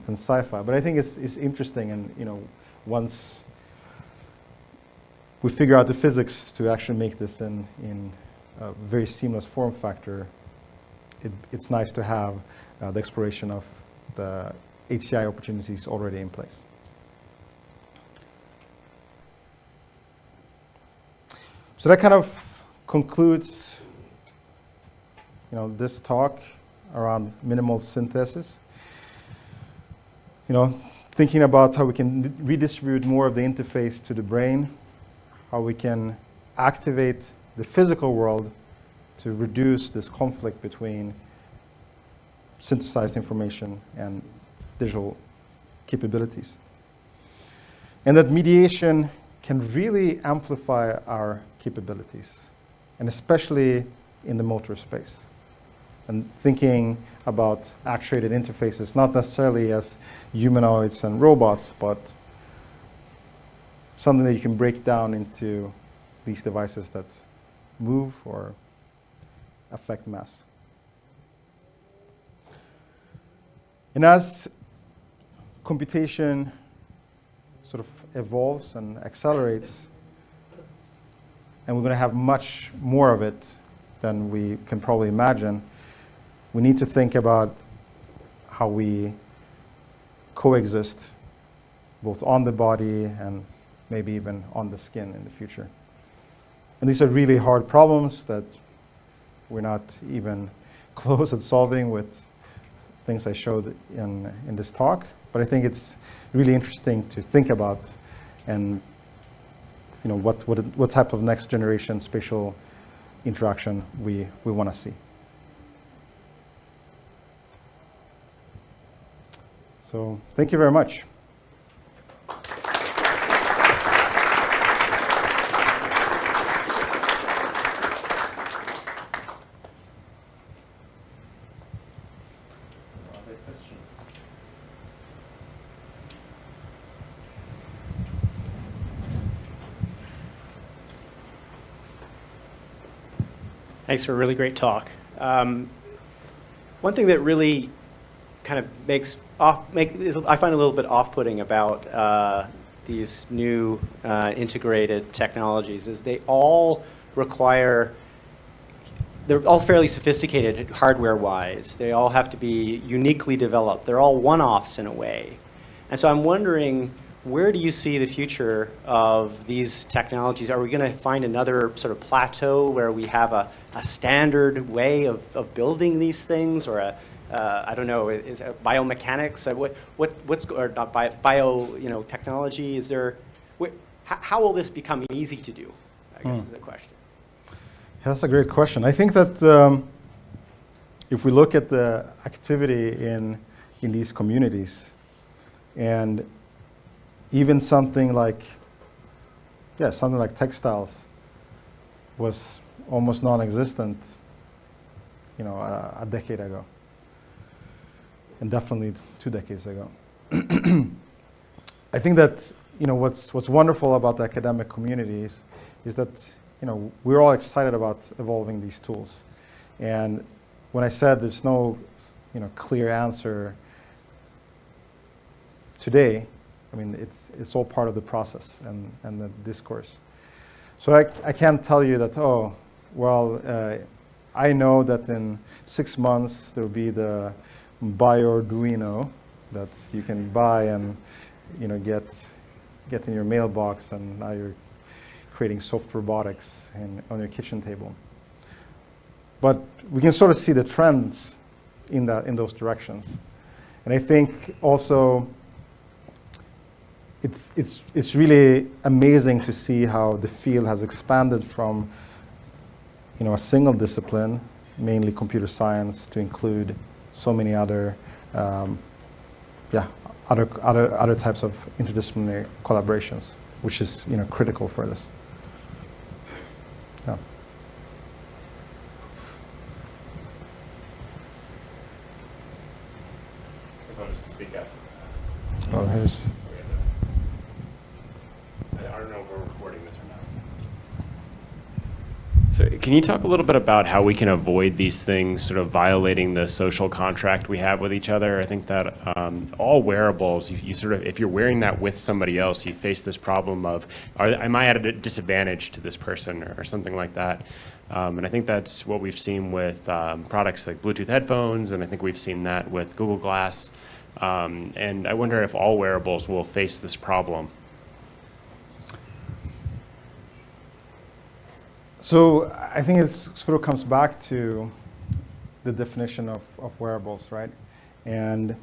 sci-fi, but I think it's interesting, and once we figure out the physics to actually make this in a very seamless form factor, it's nice to have the exploration of the HCI opportunities already in place. So that kind of concludes this talk around minimal synthesis. Thinking about how we can redistribute more of the interface to the brain, how we can activate the physical world to reduce this conflict between synthesized information and digital capabilities. And that mediation can really amplify our capabilities, and especially in the motor space. And thinking about actuated interfaces, not necessarily as humanoids and robots, but something that you can break down into these devices that move or affect mass. And as computation sort of evolves and accelerates, and we're going to have much more of it than we can probably imagine, we need to think about how we coexist both on the body and maybe even on the skin in the future. And these are really hard problems that we're not even close at solving with things I showed in this talk. But I think it's really interesting to think about, and what type of next generation spatial interaction we want to see. So thank you very much. Thanks for a really great talk. One thing that really kind of I find a little bit off-putting about these new integrated technologies is they're all fairly sophisticated hardware-wise. They all have to be uniquely developed. They're all one-offs in a way. And so I'm wondering, where do you see the future of these technologies? Are we going to find another sort of plateau where we have a standard way of building these things, or I don't know, is it biomechanics? What's or not bio technology? Is there? How will this become easy to do? I guess is the question. Yeah, that's a great question. I think that if we look at the activity in these communities, and even something like textiles was almost non-existent, a decade ago, and definitely 2 decades ago. I think that what's wonderful about the academic communities is that we're all excited about evolving these tools, and when I said there's no clear answer today, I mean it's all part of the process and the discourse. So I can't tell you that I know that in 6 months there will be the Arduino that you can buy and get in your mailbox, and now you're creating soft robotics on your kitchen table. But we can sort of see the trends in those directions, and I think also it's really amazing to see how the field has expanded from a single discipline, mainly computer science, to include so many other other types of interdisciplinary collaborations, which is critical for this. Yeah. I'll just speak up. Well, here's. I don't know if we're recording this or not. So can you talk a little bit about how we can avoid these things sort of violating the social contract we have with each other? I think that all wearables, you sort of, if you're wearing that with somebody else, you face this problem of, am I at a disadvantage to this person or something like that? And I think that's what we've seen with products like Bluetooth headphones, and I think we've seen that with Google Glass. And I wonder if all wearables will face this problem. So I think it sort of comes back to the definition of wearables, right? And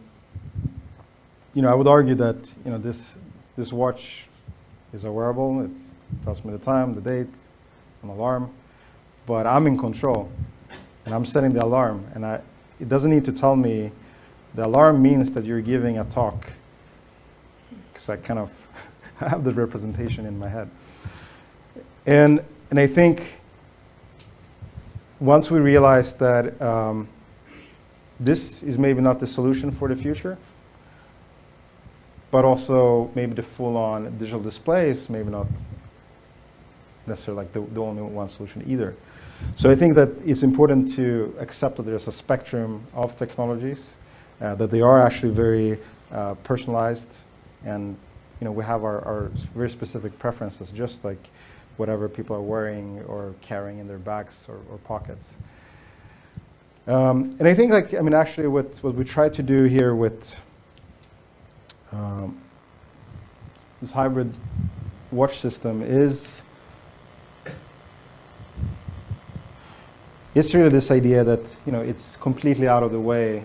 I would argue that this watch is a wearable. It tells me the time, the date, an alarm, but I'm in control, and I'm setting the alarm. And it doesn't need to tell me. The alarm means that you're giving a talk, because I kind of have the representation in my head. And I think once we realize that this is maybe not the solution for the future, but also maybe the full-on digital displays, maybe not necessarily like the only one solution either. So I think that it's important to accept that there's a spectrum of technologies, that they are actually very personalized, and we have our very specific preferences, just like whatever people are wearing or carrying in their bags or pockets. And I think actually what we try to do here with this hybrid watch system is really this idea that it's completely out of the way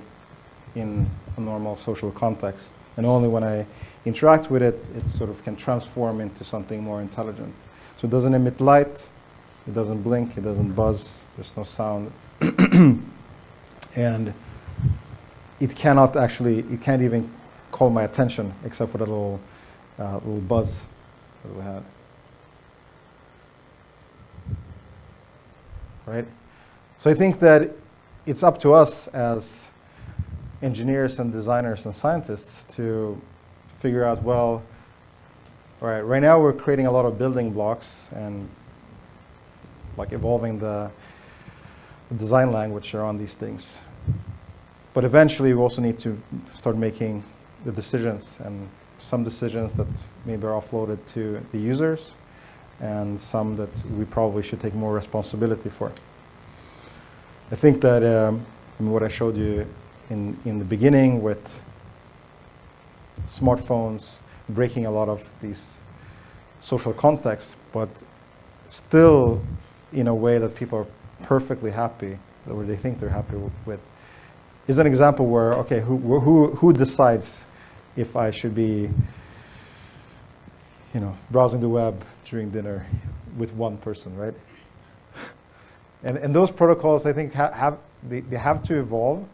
in a normal social context, and only when I interact with it, it sort of can transform into something more intelligent. So it doesn't emit light, it doesn't blink, it doesn't buzz, there's no sound. And it can't even call my attention except for the little buzz that we had. Right? So I think that it's up to us as engineers and designers and scientists to figure out, well, all right, right now we're creating a lot of building blocks and like evolving the design language around these things. But eventually we also need to start making the decisions, and some decisions that maybe are offloaded to the users, and some that we probably should take more responsibility for. I think that what I showed you in the beginning with smartphones breaking a lot of these social contexts, but still in a way that people are perfectly happy, or they think they're happy with, is an example where, okay, who decides if I should be, browsing the web during dinner with one person, right? And those protocols, I think, they have to evolve,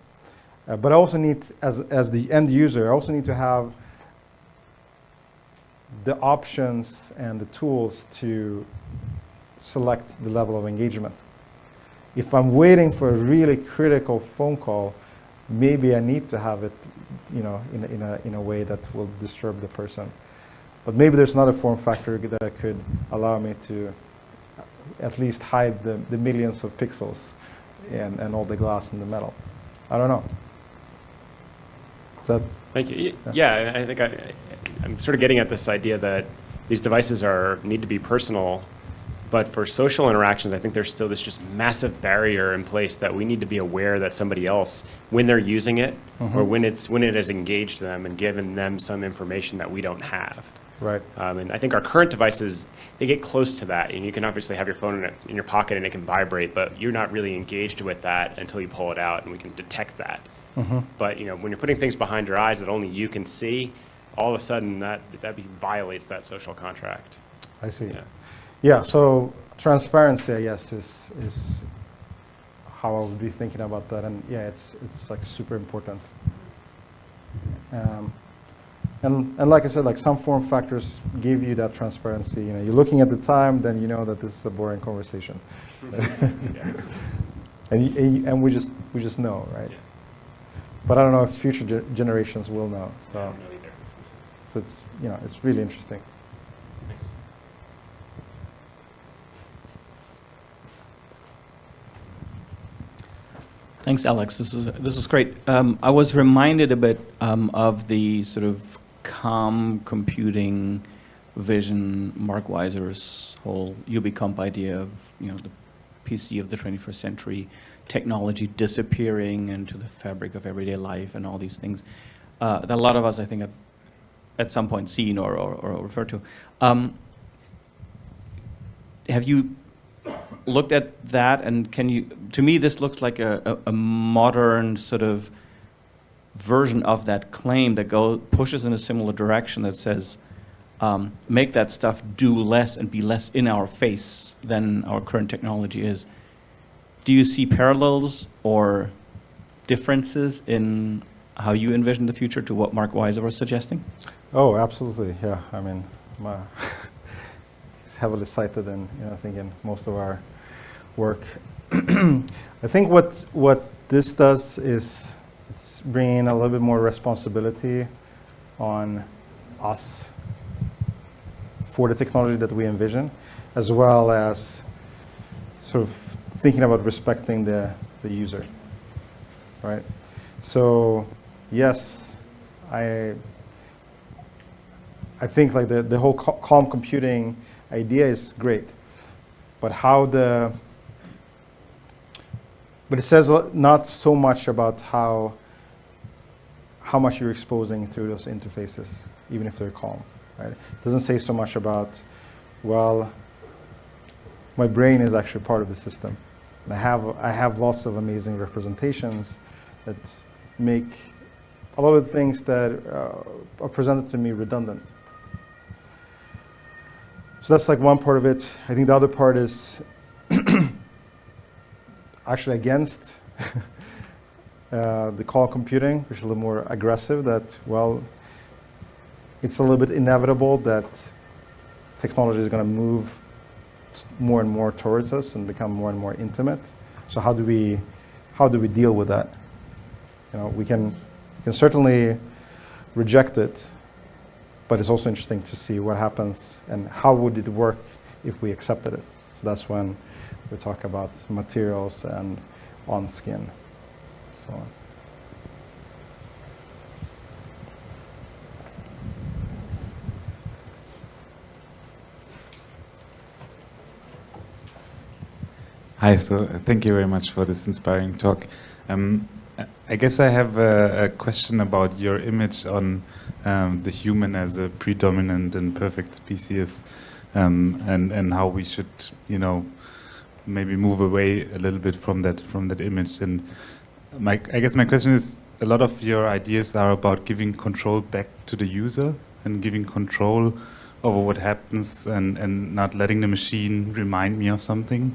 but I also need, as the end user, I also need to have the options and the tools to select the level of engagement. If I'm waiting for a really critical phone call, maybe I need to have it, you know, in a way that will disturb the person. But maybe there's another form factor that could allow me to at least hide the millions of pixels and all the glass in the metal. I don't know. Thank you. Yeah, I think I'm sort of getting at this idea that these devices need to be personal, but for social interactions, I think there's still this just massive barrier in place that we need to be aware that somebody else, when they're using it, or when it has engaged them and given them some information that we don't have. Right. And I think our current devices, they get close to that. And you can obviously have your phone in your pocket and it can vibrate, but you're not really engaged with that until you pull it out, and we can detect that. But you know, when you're putting things behind your eyes that only you can see, all of a sudden that violates that social contract. I see. Yeah. Yeah, so transparency, I guess, is how I would be thinking about that. And yeah, it's like super important. And like I said, like some form factors give you that transparency. You know, you're looking at the time, then you know that this is a boring conversation. And we just know, right? Yeah. But I don't know if future generations will know. So, I don't know either. so it's, you know, it's really interesting. Thanks. Thanks, Alex. This is great. I was reminded a bit of the sort of calm computing vision, Mark Weiser's whole UbiComp idea of, you know, the PC of the 21st century, technology disappearing into the fabric of everyday life and all these things that a lot of us, I think, have at some point seen or referred to. Have you looked at that, and can you, to me this looks like a modern sort of version of that claim that pushes in a similar direction, that says make that stuff do less and be less in our face than our current technology is. Do you see parallels or differences in how you envision the future to what Mark Weiser was suggesting? Oh, absolutely. Yeah. I mean, he's heavily cited in, you know, I think in most of our work. I think what this does is it's bringing a little bit more responsibility on us for the technology that we envision, as well as sort of thinking about respecting the user, right? So yes, I think like the whole calm computing idea is great, but but it says not so much about how much you're exposing through those interfaces, even if they're calm, right? It doesn't say so much about, well, my brain is actually part of the system. And I have lots of amazing representations that make a lot of the things that are presented to me redundant. So that's like one part of it. I think the other part is actually against the call computing, which is a little more aggressive, that, well, it's a little bit inevitable that technology is going to move more and more towards us and become more and more intimate. So how do we deal with that? You know, we can certainly reject it, but it's also interesting to see what happens and how would it work if we accepted it. So that's when we talk about materials and on skin, so on. Hi, so thank you very much for this inspiring talk. I guess I have a question about your image on the human as a predominant and perfect species, and how we should, you know, maybe move away a little bit from that image. And I guess my question is, a lot of your ideas are about giving control back to the user and giving control over what happens, and not letting the machine remind me of something,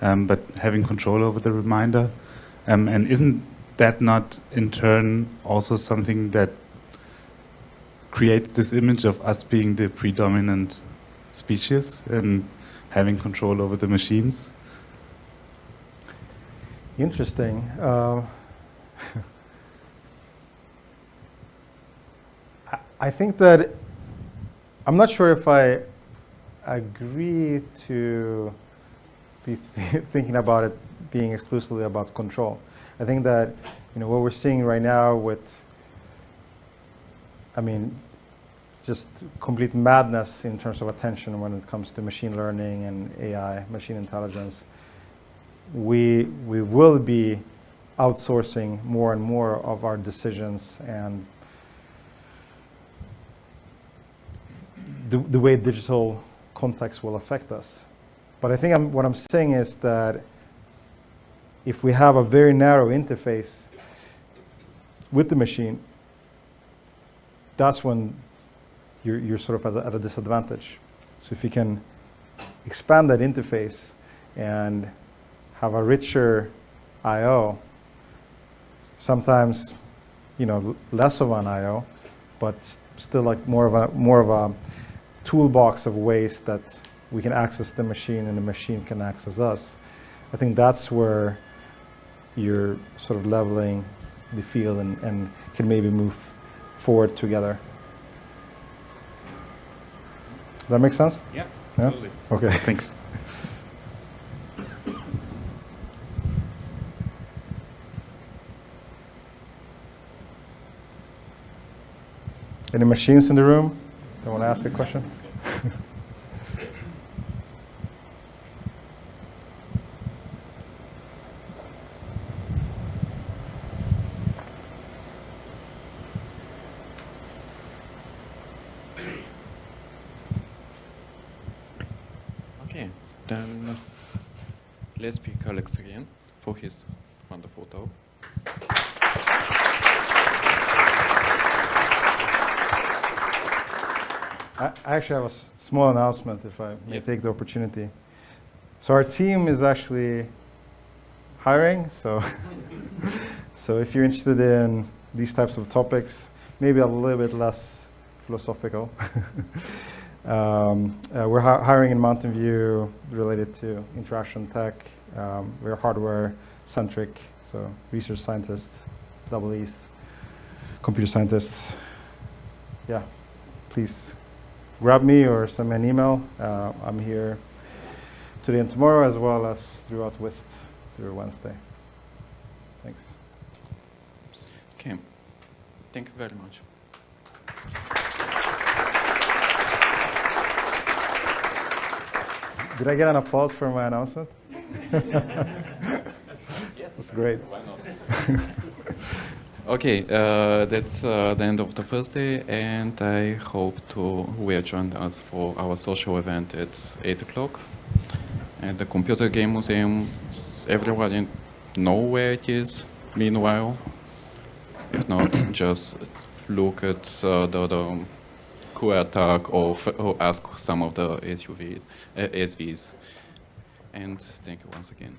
but having control over the reminder. And isn't that not in turn also something that creates this image of us being the predominant species and having control over the machines? Interesting. I think that I'm not sure if I agree to be thinking about it being exclusively about control. I think that what we're seeing right now with, just complete madness in terms of attention when it comes to machine learning and AI, machine intelligence. We will be outsourcing more and more of our decisions and the way digital context will affect us. But I think what I'm saying is that if we have a very narrow interface with the machine, that's when you're sort of at a disadvantage. So if you can expand that interface and have a richer I/O, sometimes less of an I/O, but still like more of a toolbox of ways that we can access the machine and the machine can access us. I think that's where you're sort of leveling the field and can maybe move forward together. Does that make sense? Yeah, Yeah? totally. Okay. Thanks. Any machines in the room that want to ask a question? Okay, then let's pick Alex again for his wonderful talk. I actually have a small announcement, if I may Yes. take the opportunity. So our team is actually hiring. So, so if you're interested in these types of topics, maybe a little bit less philosophical, we're hiring in Mountain View related to interaction tech. We're hardware centric, so research scientists, double E's, computer scientists. Yeah, please grab me or send me an email. I'm here today and tomorrow, as well as throughout WIST through Wednesday. Thanks. Okay, thank you very much. Did I get an applause for my announcement? Yes, That's great. why not? Okay, that's the end of the first day, and I hope you will join us for our social event at 8 o'clock. And the Computer Game Museum, everybody know where it is, meanwhile. If not, just look at the QR tag or ask some of the SVs. And thank you once again.